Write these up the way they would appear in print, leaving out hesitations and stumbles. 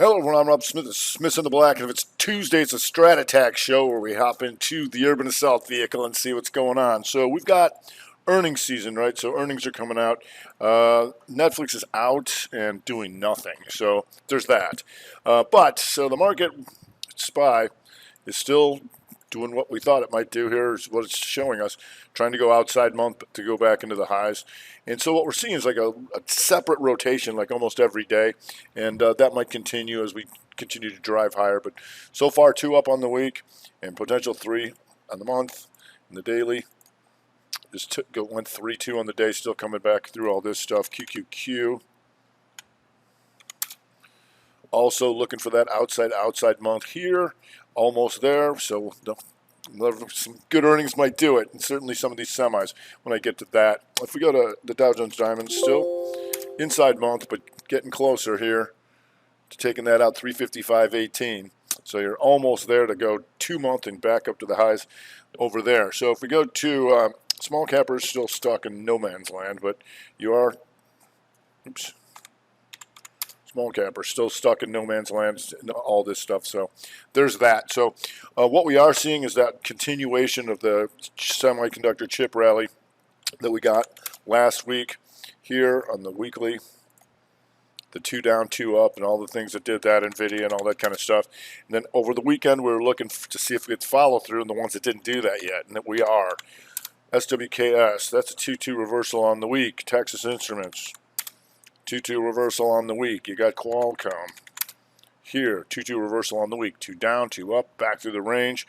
Hello everyone, I'm Rob Smith, it's Smith in the Black, and if it's Tuesday, it's a Strat Attack show where we hop into the urban assault vehicle and see what's going on. So we've got earnings season, right? So earnings are coming out. Netflix is out and doing nothing, so there's that. So the market SPY is still doing what we thought it might do here, is what it's showing us, trying to go outside month to go back into the highs. And so what we're seeing is like a separate rotation like almost every day, and that might continue as we continue to drive higher. But so far, 2 up on the week and potential 3 on the month and the daily. Just went 3-2 on the day, still coming back through all this stuff. QQQ. Also looking for that outside month here, almost there. So some good earnings might do it, and certainly some of these semis when I get to that. If we go to the Dow Jones Diamond, still inside month, but getting closer here to taking that out, 355.18. So you're almost there to go 2 month and back up to the highs over there. So if we go to small cappers, still stuck in no man's land, but you are, small capper still stuck in no man's land and all this stuff. So there's that. So what we are seeing is that continuation of the semiconductor chip rally that we got last week here on the weekly. The 2 down, 2 up, and all the things that did that, NVIDIA and all that kind of stuff. And then over the weekend, we were looking to see if we could follow through on the ones that didn't do that yet, and that we are. SWKS, that's a 2-2 reversal on the week. Texas Instruments, 2-2 reversal on the week. You got Qualcomm here, 2-2 reversal on the week. 2 down, 2 up, back through the range.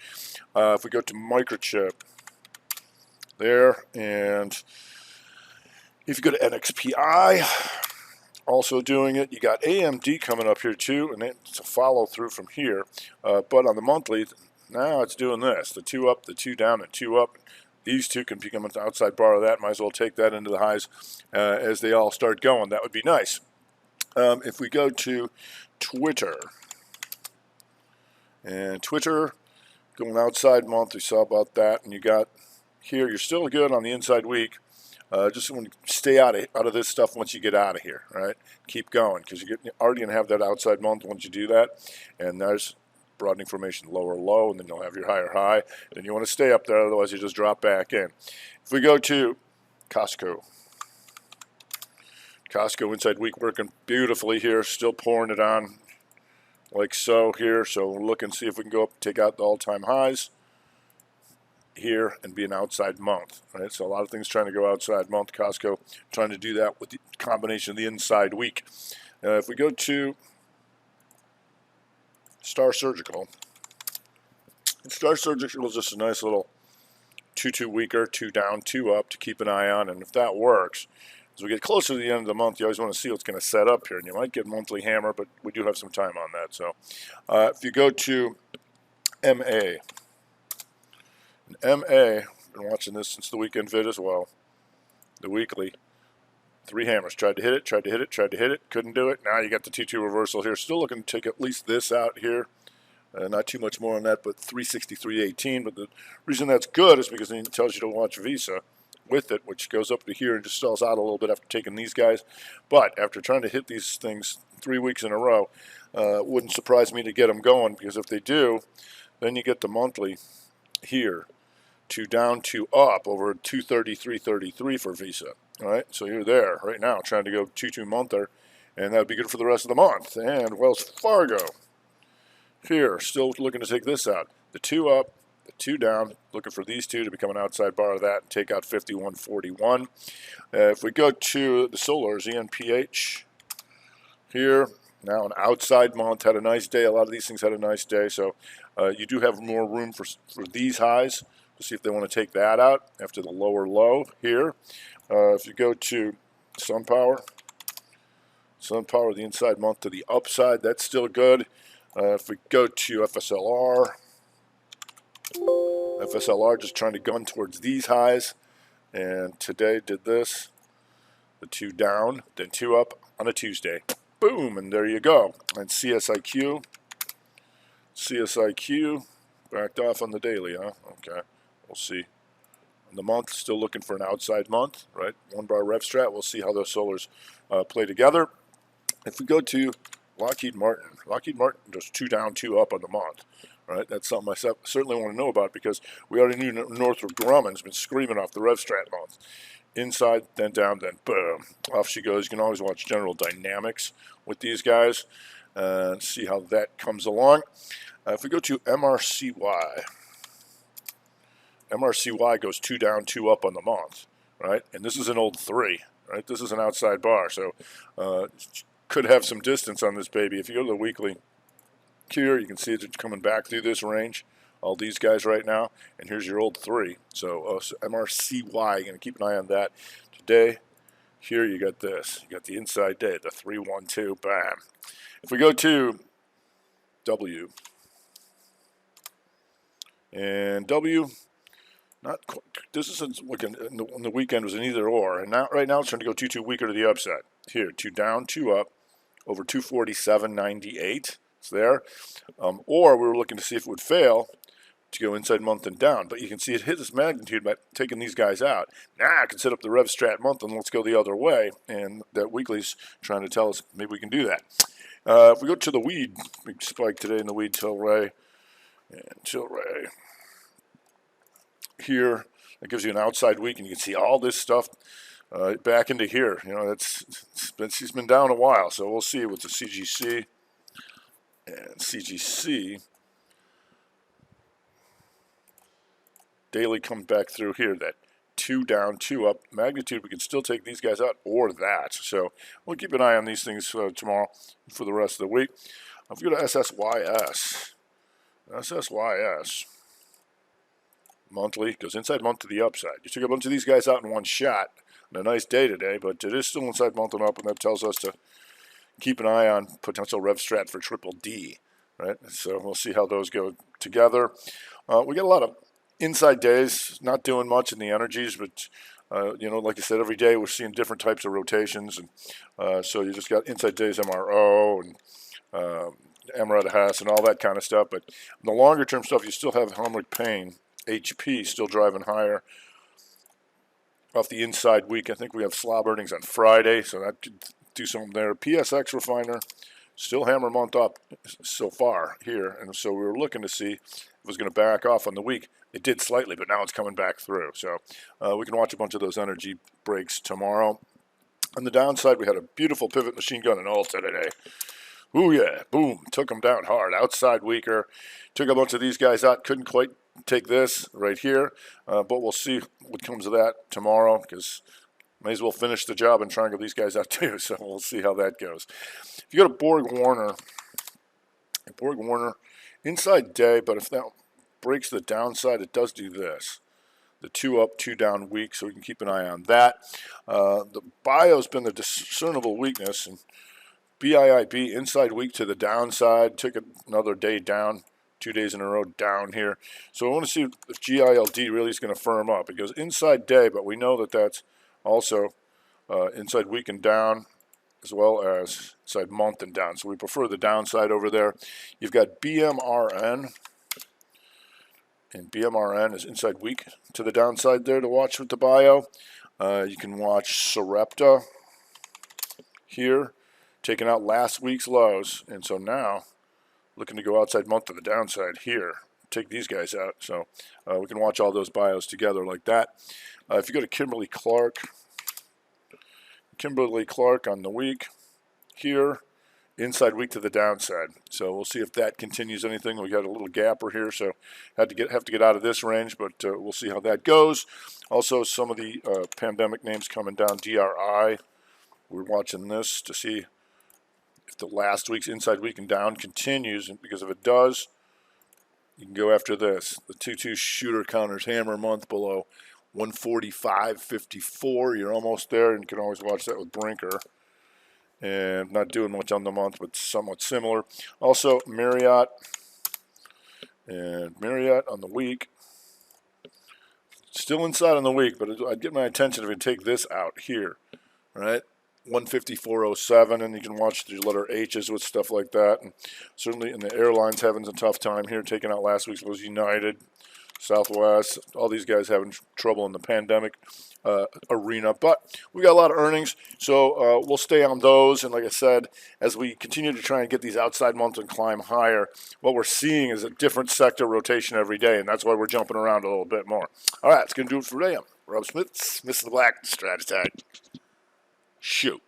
If we go to Microchip, there, and if you go to NXPI, also doing it. You got AMD coming up here too, and it's a follow through from here. But on the monthly, now it's doing this: the 2 up, the 2 down, and 2 up. These two can become an outside bar of that. Might as well take that into the highs as they all start going. That would be nice. If we go to Twitter, and Twitter going outside month, we saw about that, and you got here. You're still good on the inside week. Just want to stay out of this stuff once you get out of here, right? Keep going, because you're already going to have that outside month once you do that. And there's broadening formation, lower low, and then you'll have your higher high. Then you want to stay up there, otherwise you just drop back in. If we go to Costco inside week working beautifully here, still pouring it on like so here. So we'll look and see if we can go up, take out the all-time highs here and be an outside month, right? So a lot of things trying to go outside month. Costco trying to do that with the combination of the inside week. If we go to Star Surgical is just a nice little 2-2 weaker, 2 down, 2 up to keep an eye on. And if that works, as we get closer to the end of the month, you always want to see what's going to set up here, and you might get monthly hammer, but we do have some time on that. So if you go to MA, been watching this since the weekend vid as well. The weekly, 3 hammers. Tried to hit it, couldn't do it. Now you got the 2-2 reversal here. Still looking to take at least this out here. Not too much more on that, but 363.18. But the reason that's good is because it tells you to watch Visa with it, which goes up to here and just stalls out a little bit after taking these guys. But after trying to hit these things 3 weeks in a row, wouldn't surprise me to get them going, because if they do, then you get the monthly here. 2 down, 2 up over 233.33 for Visa. All right, so you're there right now trying to go 2-2 monther, and that would be good for the rest of the month. And Wells Fargo here, still looking to take this out. The 2 up, the 2 down, looking for these two to become an outside bar of that and take out 51.41. If we go to the solar, ZNPH here, now an outside month, had a nice day. A lot of these things had a nice day, so you do have more room for these highs. We'll see if they want to take that out after the lower low here. If you go to SunPower, the inside month to the upside, that's still good. If we go to FSLR just trying to gun towards these highs, and today did this, the 2 down, then 2 up on a Tuesday. Boom, and there you go. And CSIQ backed off on the daily, huh? Okay, we'll see. On the month, still looking for an outside month, right? 1 bar rev strat. We'll see how those solars play together. If we go to Lockheed Martin. Lockheed Martin does 2 down, 2 up on the month. Right? That's something I certainly want to know about because we already knew Northrop Grumman's been screaming off the RevStrat month. Inside, then down, then boom. Off she goes. You can always watch General Dynamics with these guys and see how that comes along. If we go to MRCY, MRCY goes 2 down, 2 up on the month, right? And this is an old 3, right? This is an outside bar, so could have some distance on this baby. If you go to the weekly here, you can see it's coming back through this range. All these guys right now, and here's your old 3. So MRCY, you're going to keep an eye on that. Today, here you got this. You got the inside day, the 312, bam. If we go to W, and W, not quite, this isn't looking, on the weekend was an either or, and now right now it's trying to go 2-2 weaker to the upside. Here, 2 down, 2 up, over 247.98. It's there. Or we were looking to see if it would fail to go inside month and down, but you can see it hit this magnitude by taking these guys out. Now I can set up the RevStrat month and let's go the other way, and that weekly's trying to tell us maybe we can do that. If we go to the weed, big spike today in the weed Tilray, and Tilray here, that gives you an outside week, and you can see all this stuff back into here. You know, she's been down a while, so we'll see with the CGC. And CGC daily comes back through here, that 2 down, 2 up magnitude. We can still take these guys out or that. So we'll keep an eye on these things tomorrow for the rest of the week. If we go to SSYS, SSYS monthly goes inside month to the upside. You took a bunch of these guys out in one shot. And a nice day today, but it is still inside month and up, and that tells us to keep an eye on potential RevStrat for triple D, right? So we'll see how those go together. We got a lot of inside days, not doing much in the energies, but you know, like I said, every day we're seeing different types of rotations, and so you just got inside days, MRO and Emerald Hess and all that kind of stuff. But the longer term stuff, you still have Helmrich Payne, HP still driving higher. Off the inside week, I think we have slab earnings on Friday, so that could do something there. PSX refiner, still hammer month up so far here, and so we were looking to see if it was going to back off on the week. It did slightly, but now it's coming back through. So we can watch a bunch of those energy breaks tomorrow. On the downside, we had a beautiful pivot machine gun in Ulta today. Ooh, yeah, boom, took them down hard. Outside weaker, took a bunch of these guys out, couldn't quite take this right here, but we'll see what comes of that tomorrow, because may as well finish the job and triangle these guys out too, so we'll see how that goes. If you go to Borg Warner, inside day, but if that breaks the downside, it does do this. The 2 up, 2 down week, so we can keep an eye on that. The bio's been the discernible weakness, and BIIB inside week to the downside, took another day down, 2 days in a row down here. So I want to see if GILD really is going to firm up. It goes inside day, but we know that that's also inside week and down, as well as inside month and down. So we prefer the downside over there. You've got BMRN, and BMRN is inside week to the downside there to watch with the bio. You can watch Sarepta here, taking out last week's lows, and so now looking to go outside month to the downside here. Take these guys out. So we can watch all those bios together like that. If you go to Kimberly-Clark on the week here, inside week to the downside. So we'll see if that continues anything. We got a little gapper here, so have to get out of this range, but we'll see how that goes. Also, some of the pandemic names coming down. DRI, we're watching this to see if the last week's inside week and down continues, and because if it does, you can go after this. The 2-2 shooter counters hammer month below 145.54. You're almost there, and you can always watch that with Brinker. And not doing much on the month, but somewhat similar. Also, Marriott, and Marriott on the week. Still inside on the week, but I'd get my attention if we take this out here, right? 154.07, and you can watch the letter H's with stuff like that. And certainly in the airlines having a tough time here, taking out last week's was United. Southwest, all these guys having trouble in the pandemic arena. But we got a lot of earnings, so we'll stay on those. And like I said, as we continue to try and get these outside months and climb higher, what we're seeing is a different sector rotation every day, and that's why we're jumping around a little bit more. All right, that's going to do it for today. I'm Rob Smith, Smith of the Black, Strat. Shoot.